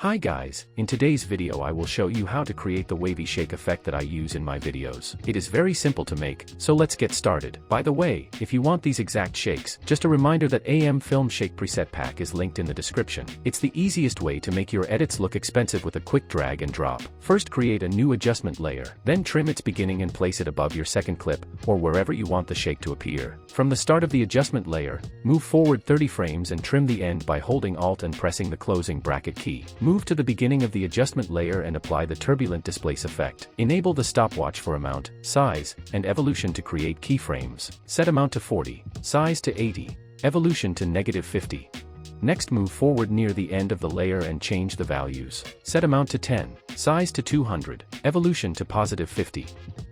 Hi guys, in today's video I will show you how to create the wavy shake effect that I use in my videos. It is very simple to make, so let's get started. By the way, if you want these exact shakes, just a reminder that AM Film Shake preset pack is linked in the description. It's the easiest way to make your edits look expensive with a quick drag and drop. First create a new adjustment layer, then trim its beginning and place it above your second clip, or wherever you want the shake to appear. From the start of the adjustment layer, move forward 30 frames and trim the end by holding Alt and pressing the closing bracket key. Move to the beginning of the adjustment layer and apply the turbulent displace effect. Enable the stopwatch for amount, size, and evolution to create keyframes. Set amount to 40, size to 80, evolution to -50. Next move forward near the end of the layer and change the values. Set amount to 10, size to 200, evolution to +50.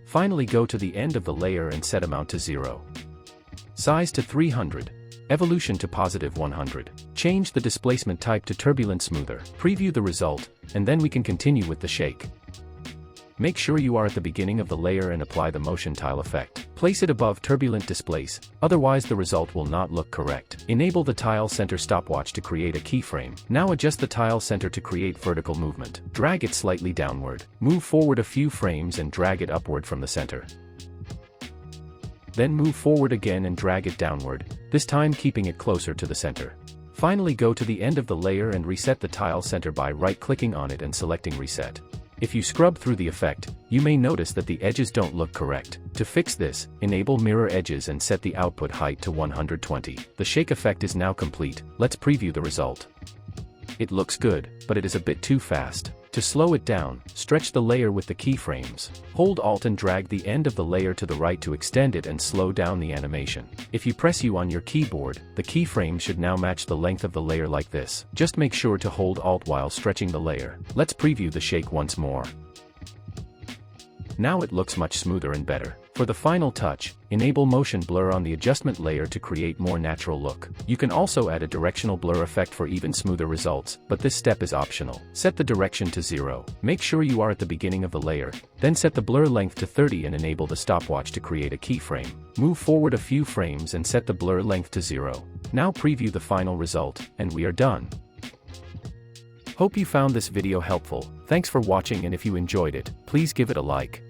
Finally go to the end of the layer and set amount to 0. Size to 300. Evolution to +100. Change the displacement type to turbulent smoother. Preview the result, and then we can continue with the shake. Make sure you are at the beginning of the layer and apply the motion tile effect. Place it above turbulent displace, otherwise the result will not look correct. Enable the tile center stopwatch to create a keyframe. Now adjust the tile center to create vertical movement. Drag it slightly downward. Move forward a few frames and drag it upward from the center. Then move forward again and drag it downward, this time keeping it closer to the center. Finally go to the end of the layer and reset the tile center by right-clicking on it and selecting Reset. If you scrub through the effect, you may notice that the edges don't look correct. To fix this, enable Mirror Edges and set the output height to 120. The shake effect is now complete. Let's preview the result. It looks good, but it is a bit too fast. To slow it down, stretch the layer with the keyframes. Hold Alt and drag the end of the layer to the right to extend it and slow down the animation. If you press U on your keyboard, the keyframe should now match the length of the layer like this. Just make sure to hold Alt while stretching the layer. Let's preview the shake once more. Now it looks much smoother and better. For the final touch, enable motion blur on the adjustment layer to create more natural look. You can also add a directional blur effect for even smoother results, but this step is optional. Set the direction to 0. Make sure you are at the beginning of the layer, then set the blur length to 30 and enable the stopwatch to create a keyframe. Move forward a few frames and set the blur length to 0. Now preview the final result, and we are done. Hope you found this video helpful. Thanks for watching, and if you enjoyed it, please give it a like.